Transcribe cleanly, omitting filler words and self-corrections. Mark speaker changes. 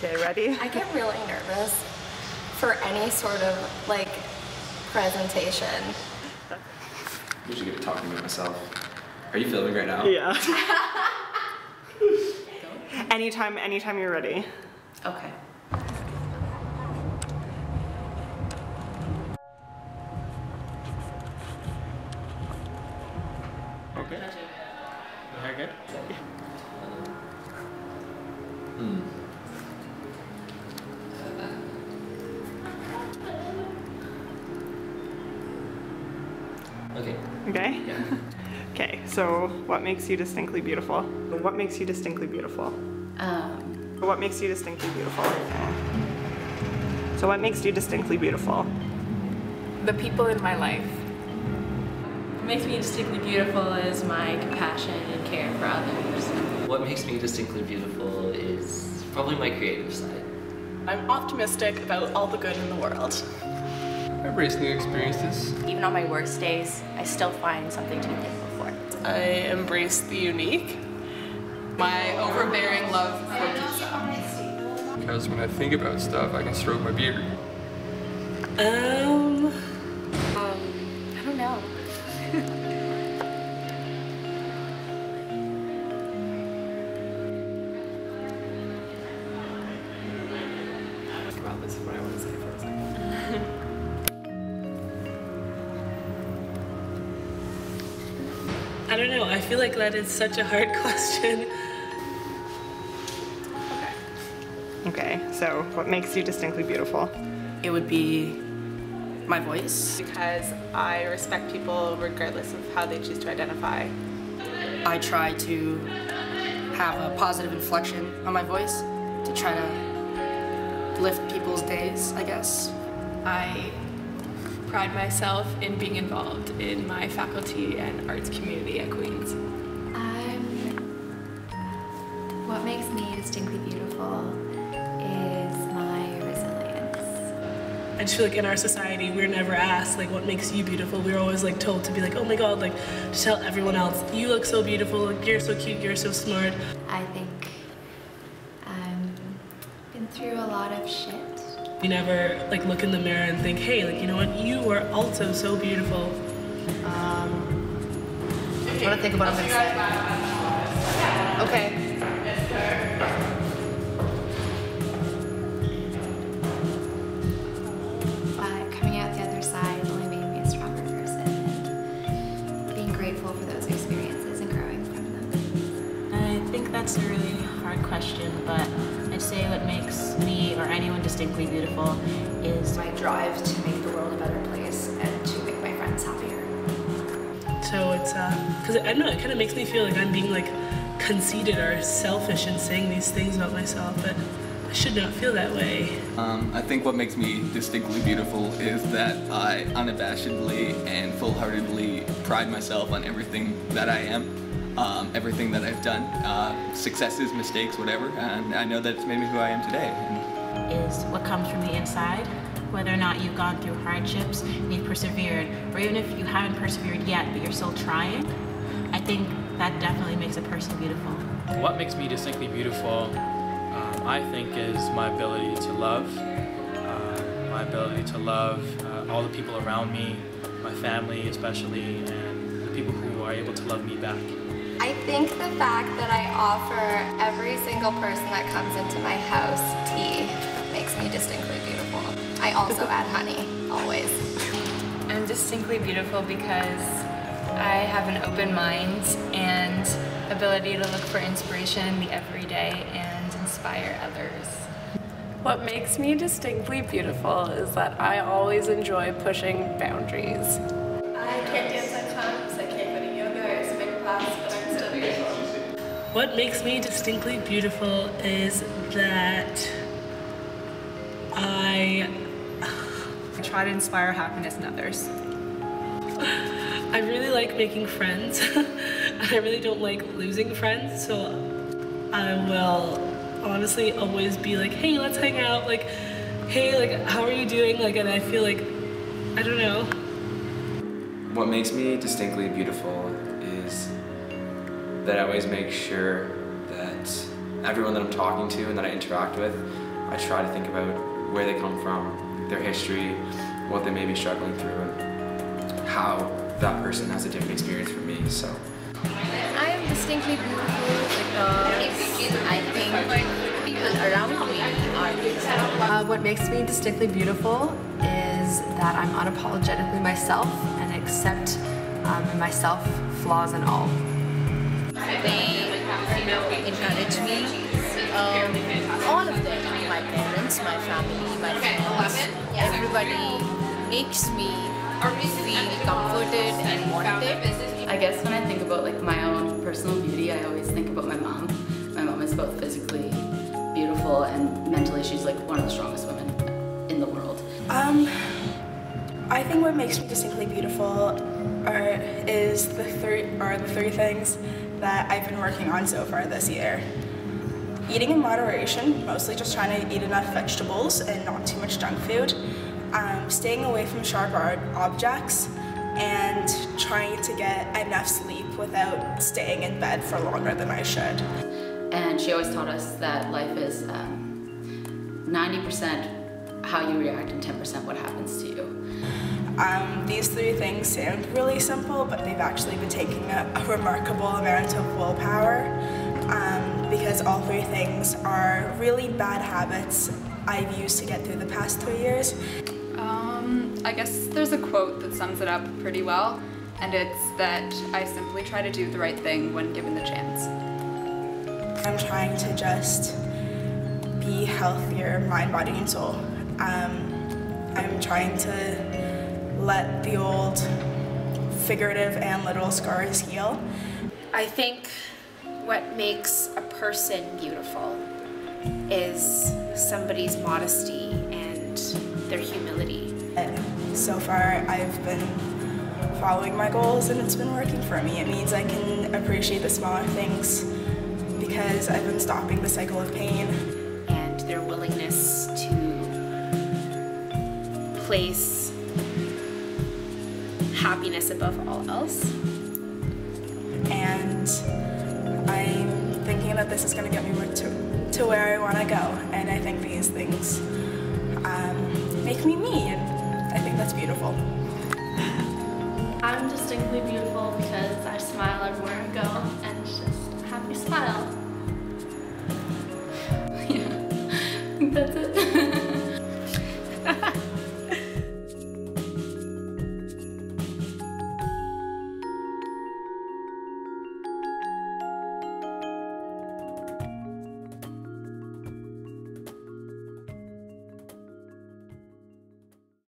Speaker 1: Okay, ready?
Speaker 2: I get really nervous for any sort of like presentation.
Speaker 3: I'm usually good at talking to myself. Are you filming right now?
Speaker 1: Yeah. Anytime you're ready.
Speaker 2: Okay.
Speaker 4: Okay. Very good.
Speaker 3: Okay.
Speaker 1: Okay?
Speaker 3: Yeah.
Speaker 1: Okay, so what makes you distinctly beautiful? What makes you distinctly beautiful? What makes you distinctly beautiful? So what makes you distinctly beautiful?
Speaker 5: The people in my life.
Speaker 6: What makes me distinctly beautiful is my compassion and care for others.
Speaker 3: What makes me distinctly beautiful is probably my creative side.
Speaker 5: I'm optimistic about all the good in the world.
Speaker 4: I embrace new experiences.
Speaker 2: Even on my worst days, I still find something to be thankful for.
Speaker 5: I embrace the unique. My overbearing love for pizza.
Speaker 4: Because when I think about stuff, I can stroke my beard.
Speaker 2: I don't know.
Speaker 3: Wow, this is what I want to say for a second.
Speaker 7: I don't know, I feel like that is such a hard question.
Speaker 1: Okay, so what makes you distinctly beautiful?
Speaker 5: It would be my voice. Because I respect people regardless of how they choose to identify.
Speaker 8: I try to have a positive inflection on my voice to try to lift people's days, I guess.
Speaker 9: I pride myself in being involved in my faculty and arts community at Queen's.
Speaker 2: What makes me distinctly beautiful is my resilience.
Speaker 7: I just feel like in our society, we're never asked, like, what makes you beautiful? We're always, like, told to be like, oh my god, like, to tell everyone else, you look so beautiful, like, you're so cute, you're so smart.
Speaker 2: I think been through a lot of shit.
Speaker 7: We never, like, look in the mirror and think, hey, like, you know what, you are also so beautiful.
Speaker 8: I want to think of what I'm going to say. Okay.
Speaker 2: Coming out the other side only made me a stronger person, and being grateful for those experiences and growing from them.
Speaker 6: I think that's a really hard question, but I'd say what makes me or anyone distinctly beautiful is
Speaker 2: My drive to make the world a better place and to make my friends happier.
Speaker 7: So it's, because I don't know, it kind of makes me feel like I'm being, like, conceited or selfish in saying these things about myself, but I should not feel that way.
Speaker 10: I think what makes me distinctly beautiful is that I unabashedly and full-heartedly pride myself on everything that I am, everything that I've done, successes, mistakes, whatever, and I know that it's made me who I am today.
Speaker 6: is what comes from the inside, whether or not you've gone through hardships and you've persevered, or even if you haven't persevered yet but you're still trying. I think that definitely makes a person beautiful.
Speaker 11: What makes me distinctly beautiful, I think, is my ability to love. My ability to love all the people around me, my family especially, and the people who are able to love me back.
Speaker 2: I think the fact that I offer every single person that comes into my house tea makes me distinctly beautiful. I also add honey, always.
Speaker 9: I'm distinctly beautiful because I have an open mind and ability to look for inspiration in the everyday and inspire others.
Speaker 5: What makes me distinctly beautiful is that I always enjoy pushing boundaries.
Speaker 9: I can't dance at times, I can't go to yoga or spin class, but I'm still beautiful.
Speaker 7: What makes me distinctly beautiful is that I
Speaker 5: try to inspire happiness in others.
Speaker 7: I really like making friends. I really don't like losing friends, so I will honestly always be like, hey, let's hang out, like, hey, like, how are you doing? Like, and I feel like, I don't know.
Speaker 3: What makes me distinctly beautiful is that I always make sure that everyone that I'm talking to and that I interact with I try to think about where they come from, their history, what they may be struggling through, and how that person has a different experience from me. So
Speaker 12: I am distinctly beautiful because I think people around me are beautiful.
Speaker 13: What makes me distinctly beautiful is that I'm unapologetically myself and accept in myself flaws and all.
Speaker 12: They encourage me. All of them, my parents, my family, my friends, everybody makes me feel comforted and wanted.
Speaker 14: I guess when I think about like my own personal beauty, I always think about my mom. My mom is both physically beautiful and mentally she's like one of the strongest women in the world.
Speaker 15: I think what makes me distinctly beautiful is the three things that I've been working on so far this year. Eating in moderation, mostly just trying to eat enough vegetables and not too much junk food. Staying away from sharp objects and trying to get enough sleep without staying in bed for longer than I should.
Speaker 14: And she always taught us that life is 90% how you react and 10% what happens to you.
Speaker 15: These three things sound really simple, but they've actually been taking a remarkable amount of willpower because all three things are really bad habits I've used to get through the past 3 years.
Speaker 16: I guess there's a quote that sums it up pretty well, and it's that I simply try to do the right thing when given the chance.
Speaker 15: I'm trying to just be healthier, mind, body, and soul. I'm trying to let the old figurative and literal scars heal.
Speaker 17: I think what makes a person beautiful is somebody's modesty and their humility.
Speaker 15: So far, I've been following my goals and it's been working for me. It means I can appreciate the smaller things because I've been stopping the cycle of pain.
Speaker 17: And their willingness to place happiness above all else.
Speaker 15: And I'm thinking that this is going to get me to where I want to go. And I think these things make me me, and I think that's beautiful.
Speaker 18: I'm distinctly beautiful because I smile everywhere I go, and it's just a happy smile.